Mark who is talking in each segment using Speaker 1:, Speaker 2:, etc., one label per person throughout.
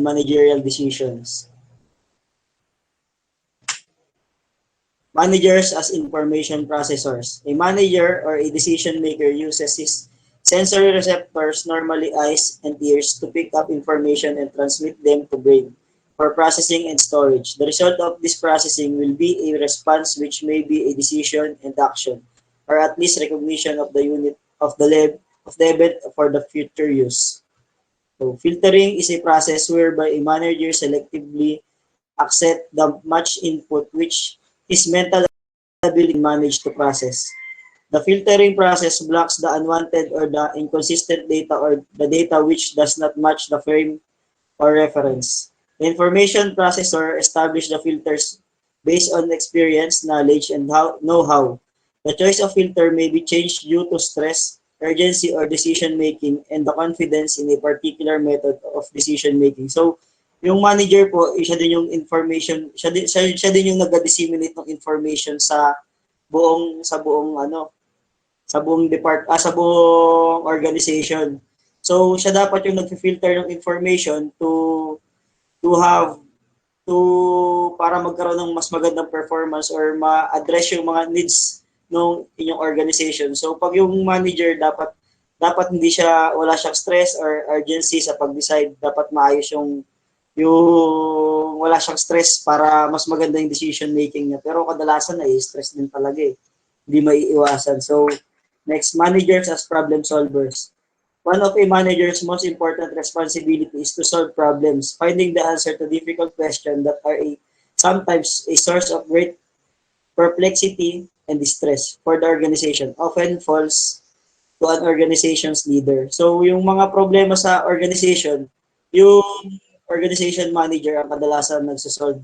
Speaker 1: managerial decisions. Managers as information processors. A manager or a decision maker uses his sensory receptors, normally eyes and ears, to pick up information and transmit them to brain for processing and storage. The result of this processing will be a response which may be a decision and action, or at least recognition of the unit of the event for the future use. So filtering is a process whereby a manager selectively accept the much input which his mental ability manage to process. The filtering process blocks the unwanted or the inconsistent data or the data which does not match the frame or reference. The information processor establishes the filters based on experience, knowledge, and know-how. The choice of filter may be changed due to stress, urgency, or decision making, and the confidence in a particular method of decision making. So, yung manager po, siya din yung information, siya din yung nag-disseminate ng information sa buong organization. So, siya dapat yung nag-filter ng information para magkaroon ng mas magandang performance or ma-address yung mga needs ng inyong organization. So, pag yung manager dapat wala siyang stress or urgency sa pag-decide, dapat maayos yung wala siyang stress para mas maganda yung decision making niya. Pero kadalasan ay stress din talaga eh. Hindi maiiwasan. So, next, managers as problem solvers. One of a manager's most important responsibility is to solve problems, finding the answer to difficult questions that are sometimes a source of great perplexity and distress for the organization, often falls to an organization's leader. So, yung mga problema sa organization, yung organization manager ang kadalasan nagsosolve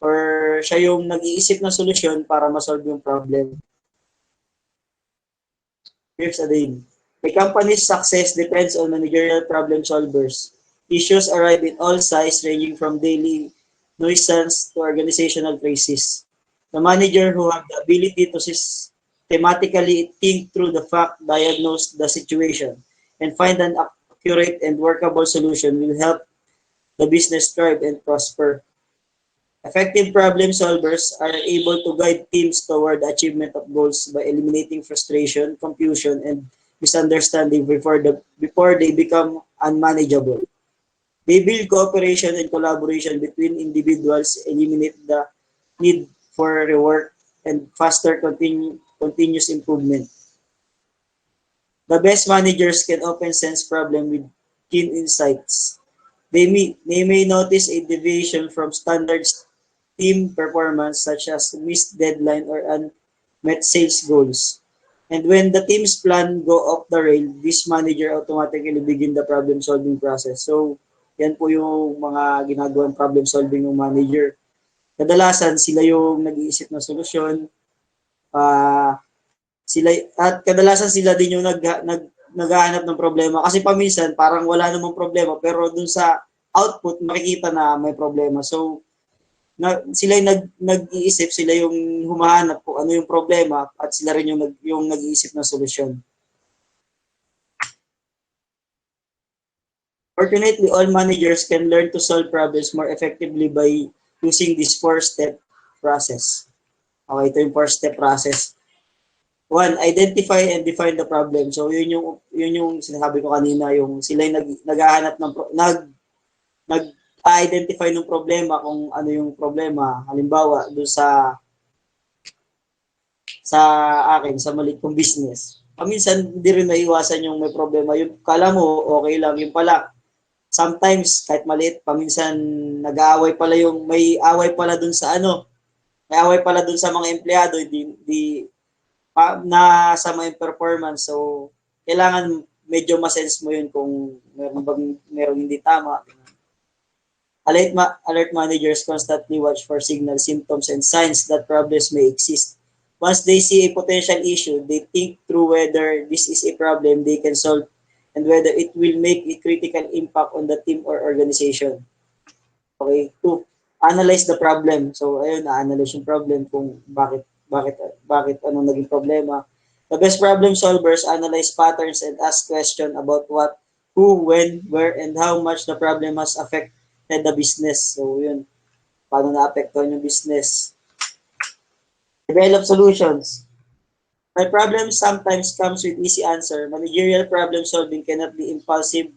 Speaker 1: or siya yung nag-iisip ng solusyon para masolve yung problem. Here's a day. A company's success depends on managerial problem solvers. Issues arrive in all sizes, ranging from daily nuisance to organizational crisis. The manager who have the ability to systematically think through the fact, diagnose the situation, and find an accurate and workable solution will help the business thrive and prosper. Effective problem solvers are able to guide teams toward the achievement of goals by eliminating frustration, confusion, and misunderstanding before they become unmanageable. They build cooperation and collaboration between individuals, eliminate the need for rework, and foster continuous improvement. The best managers can often sense problems with keen insights. They may notice a deviation from standards team performance such as missed deadline or unmet sales goals. And when the team's plan go off the rail, this manager automatically begin the problem-solving process. So, yan po yung mga ginagawang problem-solving ng manager. Kadalasan, sila yung nag-iisip ng solusyon. Kadalasan sila din yung naghahanap ng problema. Kasi paminsan, parang wala namang problema. Pero dun sa output, makikita na may problema. So, sila yung nag-iisip, sila yung humahanap kung ano yung problema at sila rin yung nag-iisip ng solusyon. Fortunately, all managers can learn to solve problems more effectively by using this 4-step process. Okay, ito yung 4-step process. 1, identify and define the problem. So, yun yung sinasabi ko kanina, yung sila yung naghahanap ng nag-identify ng problema kung ano yung problema. Halimbawa, doon sa akin, sa maliit kong business. Paminsan, hindi rin naiwasan yung may problema. Yung kala mo, okay lang. Yung pala, sometimes, kahit maliit, paminsan, nag-aaway pala may away pala doon sa may away pala doon sa mga empleyado, na sa mga performance. So, kailangan medyo ma-sense mo yun kung meron hindi tama. Alert managers constantly watch for signals, symptoms, and signs that problems may exist. Once they see a potential issue, they think through whether this is a problem they can solve and whether it will make a critical impact on the team or organization. Okay. 2, analyze the problem. So, ayun, na-analyze yung problem kung bakit anong naging problema. The best problem solvers analyze patterns and ask questions about what, who, when, where, and how much the problem has affected affected the business. So, yun. Paano naapektuhan yung business. Develop solutions. My problem sometimes comes with easy answer. Managerial problem solving cannot be impulsive,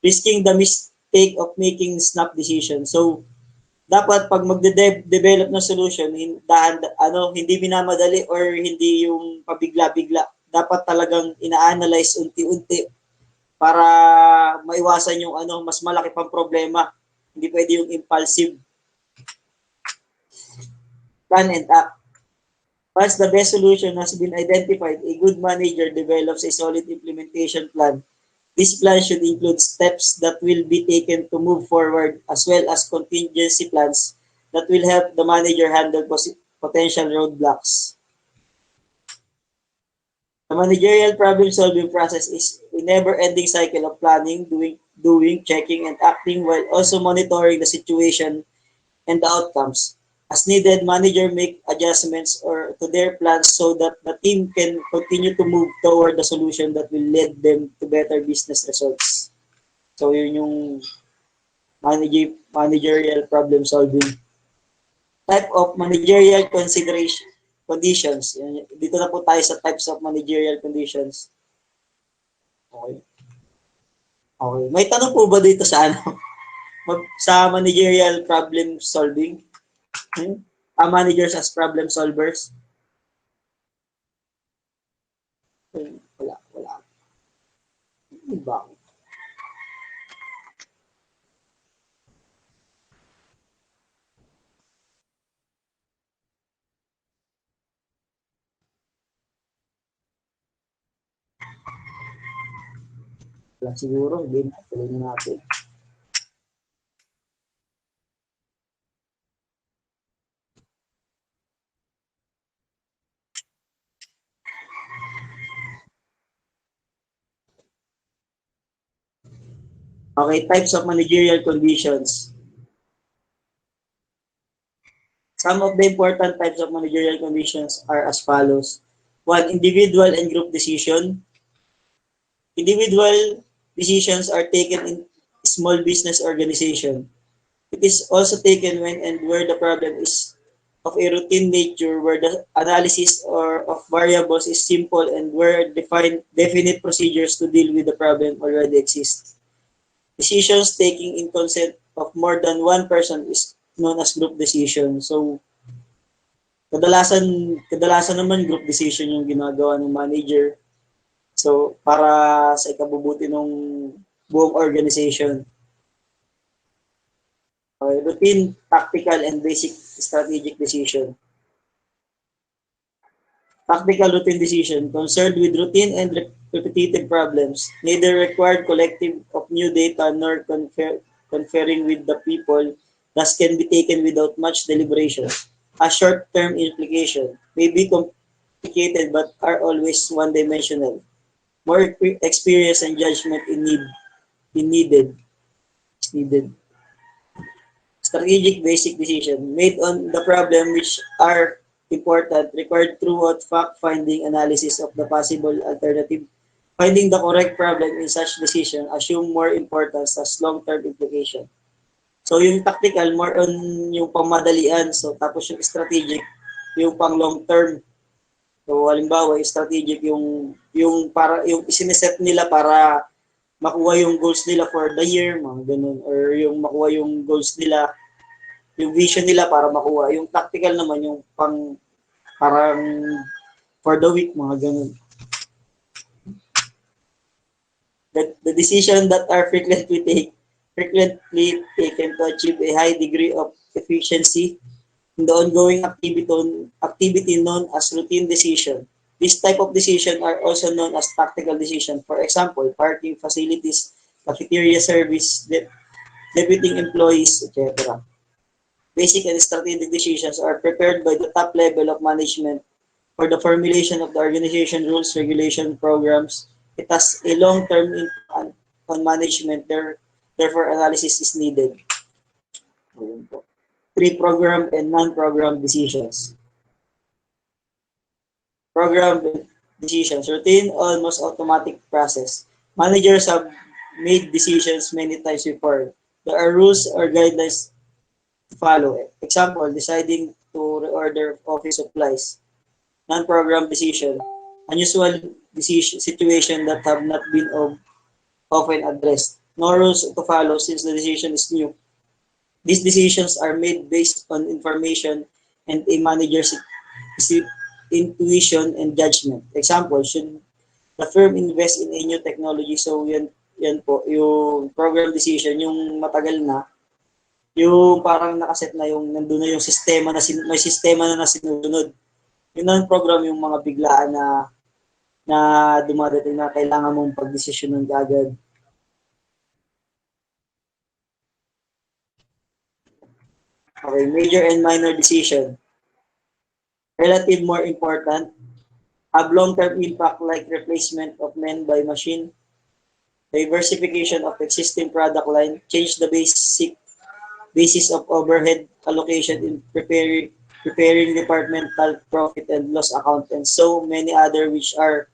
Speaker 1: risking the mistake of making snap decisions. So, dapat pag magde-develop ng solution, hindi minamadali or hindi yung pabigla-bigla. Dapat talagang ina-analyze unti-unti para maiwasan yung mas malaki pang problema. Hindi pwede yung impulsive. Plan and act. Once the best solution has been identified, a good manager develops a solid implementation plan. This plan should include steps that will be taken to move forward as well as contingency plans that will help the manager handle potential roadblocks. The managerial problem-solving process is a never-ending cycle of planning, doing, checking, and acting while also monitoring the situation and the outcomes. As needed, manager make adjustments or to their plans so that the team can continue to move toward the solution that will lead them to better business results. So yun yung managerial problem solving. Type of managerial conditions. Dito na po tayo sa types of managerial conditions. Okay. Okay. May tanong po ba dito sa sa managerial problem solving? Managers as problem solvers? Wala. Diba? Wala siguro, hindi na. Tuloy na natin. Okay, types of managerial conditions. Some of the important types of managerial conditions are as follows. One, individual and group decision. Individual decisions are taken in small business organization. It is also taken when and where the problem is of a routine nature, where the analysis or of variables is simple and where definite procedures to deal with the problem already exist. Decisions taking in consent of more than one person is known as group decision. So, kadalasan naman group decision yung ginagawa ng manager. So, para sa ikabubuti ng buong organization. Routine, tactical, and basic strategic decision. Tactical routine decision concerned with routine and repetitive problems, neither required collective of new data nor conferring with the people, thus can be taken without much deliberation. A short-term implication may be complicated but are always one-dimensional. More experience and judgment needed. Strategic basic decision made on the problem which are important, required throughout fact-finding analysis of the possible alternative. Finding the correct problem in such decision assume more importance as long-term implication. So yung tactical, more on yung pangmadalian. So tapos yung strategic, yung pang long-term. So halimbawa, yung strategic, yung isineset nila para makuha yung goals nila for the year, mga ganun. Or yung makuha yung goals nila, yung vision nila para makuha. Yung tactical naman, yung parang for the week, mga ganun. The decision that are frequently taken to achieve a high degree of efficiency in the ongoing activity known as routine decision. This type of decision are also known as tactical decision. For example, parking facilities, cafeteria service, deputing employees, etc. Basic and strategic decisions are prepared by the top level of management for the formulation of the organization rules, regulation, programs. It has a long-term impact on management, therefore analysis is needed. Pre-program and non-program decisions. Program decisions, routine, almost automatic process. Managers have made decisions many times before. There are rules or guidelines to follow. Example, deciding to reorder office supplies. Non-program decision. Unusual decision situation that have not been often addressed. No rules to follow since the decision is new. These decisions are made based on information and a manager's intuition and judgment. Example, should the firm invest in a new technology? So yan po, yung program decision, yung matagal na, yung parang nakaset na yung nandun na yung sistema na may sistema na sinusunod. Yun ang program yung mga biglaan na dumadating na kailangan mong pagdesisyonan agad. Okay, major and minor decision. Relative more important, have long-term impact like replacement of men by machine, diversification of existing product line, change the basis of overhead allocation in preparing departmental profit and loss account, and so many other which are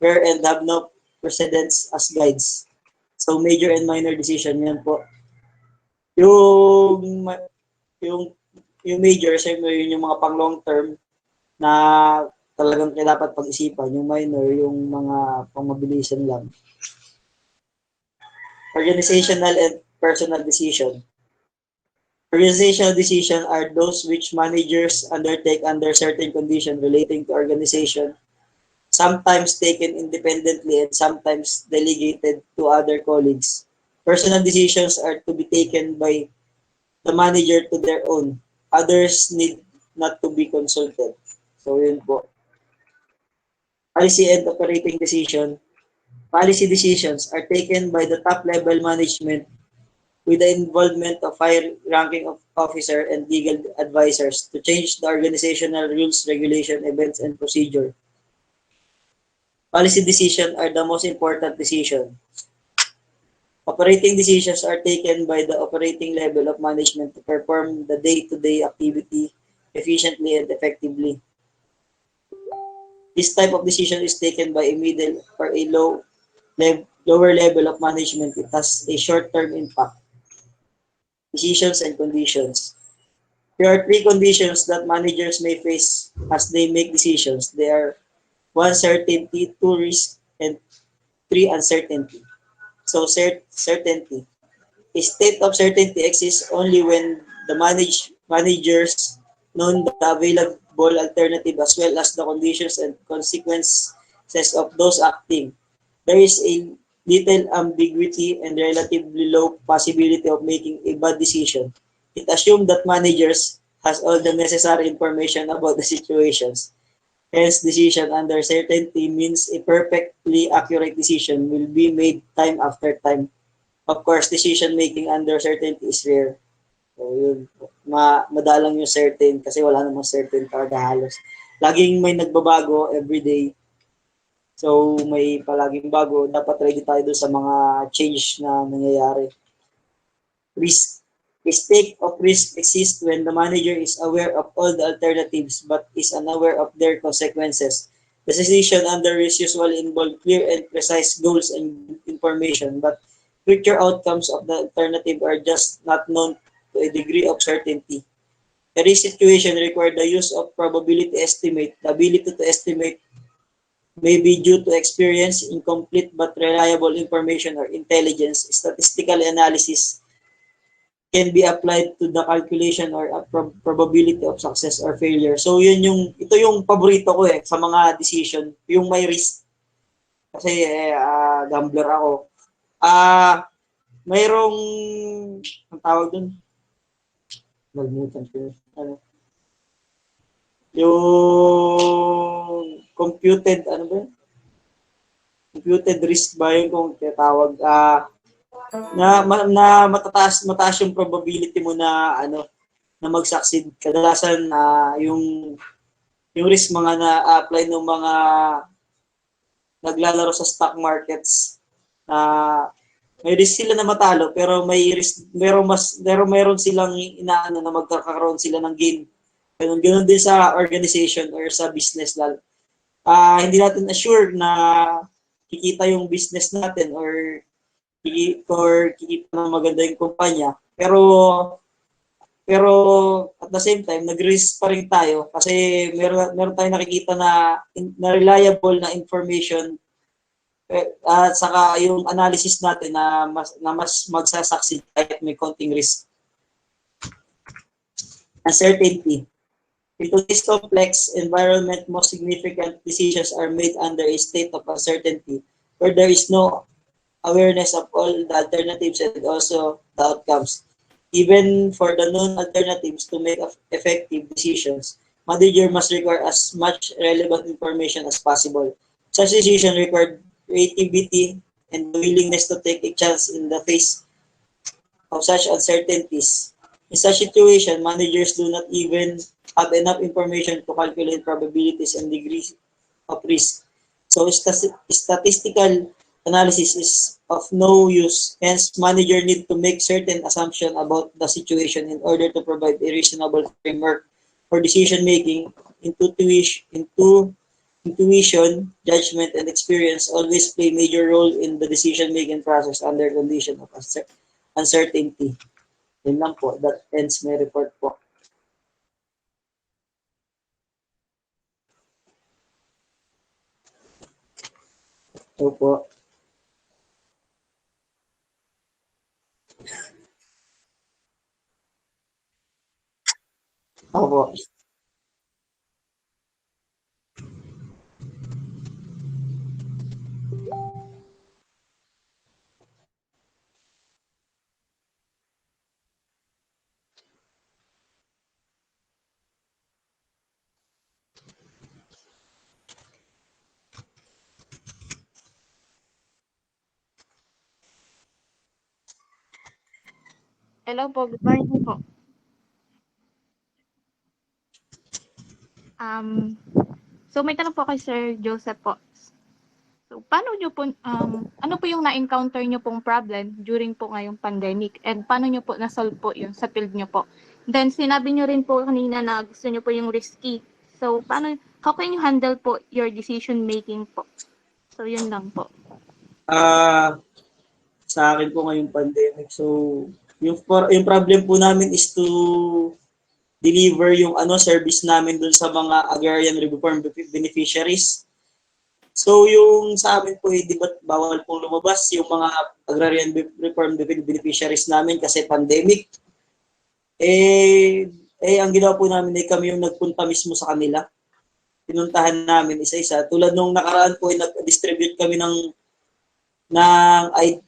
Speaker 1: rare and have no precedents as guides. So major and minor decision, yan po. Yung yung yung major, siyempre yun yung mga pang long term na talagang dapat pag-isipan. Yung minor, yung mga pangmabilisan lang. Organizational and personal decision. Organizational decisions are those which managers undertake under certain conditions relating to organization, sometimes taken independently and sometimes delegated to other colleagues. Personal decisions are to be taken by the manager to their own. Others need not to be consulted. So yun po. Policy and operating decision. Policy decisions are taken by the top level management with the involvement of high-ranking officer and legal advisors to change the organizational rules, regulation, events, and procedure. Policy decisions are the most important decision. Operating decisions are taken by the operating level of management to perform the day-to-day activity efficiently and effectively. This type of decision is taken by a middle or a lower level of management. It has a short-term impact. Decisions and conditions. There are three conditions that managers may face as they make decisions. They are one, certainty, two, risk, and three, uncertainty. So certainty. A state of certainty exists only when the managers know the available alternative as well as the conditions and consequences of those acting. There is a little ambiguity and relatively low possibility of making a bad decision. It assumes that managers has all the necessary information about the situations. Hence, decision under certainty means a perfectly accurate decision will be made time after time. Of course, decision making under certainty is rare. So, yun. Madalang yung certain kasi wala namang certain talaga halos. Laging may nagbabago everyday. So, may palaging bago. Dapat ready tayo doon sa mga change na nangyayari. Risk. A state of risk exists when the manager is aware of all the alternatives but is unaware of their consequences. The decision under risk usually involve clear and precise goals and information, but future outcomes of the alternative are just not known to a degree of certainty. A risk situation requires the use of probability estimate. The ability to estimate may be due to experience, incomplete but reliable information, or intelligence. Statistical analysis can be applied to the calculation or probability of success or failure. So ito yung paborito ko sa mga decision, yung may risk. Kasi gambler ako. Mayroong ang tawag dun? Nagmutan ko. Yung computed computed risk ba yun kung tinatawag na mataas yung probability mo na na mag-succeed. Kadalasan yung risk mga na-apply ng mga naglalaro sa stock markets may risk sila na matalo pero may risk meron silang inaano na magkakaroon sila ng gain. Ganun din sa organization or sa business hindi natin assure na kikita yung business natin or kikita ng maganda yung kumpanya. Pero at the same time, nag-risk pa rin tayo kasi meron tayong nakikita na reliable na information at saka yung analysis natin na mas magsasucceed kahit may konting risk. Uncertainty. In today's complex environment, most significant decisions are made under a state of uncertainty, where there is no awareness of all the alternatives and also the outcomes. Even for the known alternatives to make effective decisions, manager must require as much relevant information as possible. Such decisions require creativity and the willingness to take a chance in the face of such uncertainties. In such situation, managers do not even have enough information to calculate probabilities and degrees of risk. So statistical analysis is of no use. Hence, manager need to make certain assumption about the situation in order to provide a reasonable framework for decision making. Intuition, judgment, and experience always play major role in the decision making process under condition of uncertainty. Yun lang po. That ends my report po. Opo. Opo.
Speaker 2: Hello po, good morning po. Um, so may tanong po kay Sir Joseph po. So paano nyo po, ano po yung na-encounter nyo pong problem during po ngayong pandemic and paano nyo po na-solve po yun sa field nyo po? Then sinabi nyo rin po kanina na gusto nyo po yung risky. So how can you handle po your decision making po? So yun lang po.
Speaker 1: Sa akin po ngayong pandemic. So, yung problem po namin is to deliver yung service namin dun sa mga agrarian reform beneficiaries. So, yung sa amin po, di ba bawal pong lumabas yung mga agrarian reform beneficiaries namin kasi pandemic. Ang ginawa po namin ay kami yung nagpunta mismo sa kanila. Pinuntahan namin isa-isa. Tulad nung nakaraan po, nag-distribute kami ng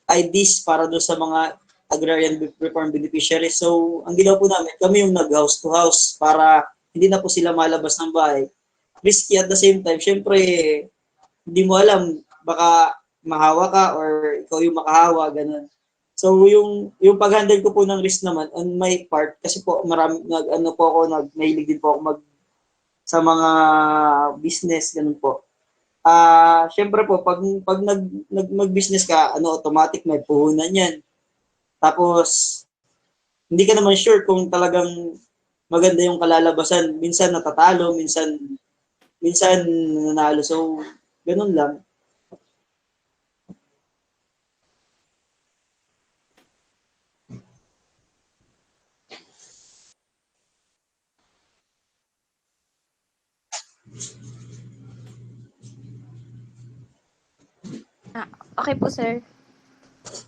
Speaker 1: IDs para doon sa mga agrarian reform beneficiaries. So, ang ginawa po namin, kami yung nag-house to house para hindi na po sila malabas ng bahay. Risky at the same time, syempre, hindi mo alam, baka mahawa ka or ikaw yung makahawa, ganun. So, yung pag-handle ko po ng risk naman on my part, kasi po marami, nahilig din po ako sa mga business, ganun po. Syempre po, pag mag-business ka, automatic may puhunan yan. Tapos, hindi ka naman sure kung talagang maganda yung kalalabasan. Minsan natatalo, minsan nanalo. So, ganun lang.
Speaker 2: Okay po sir.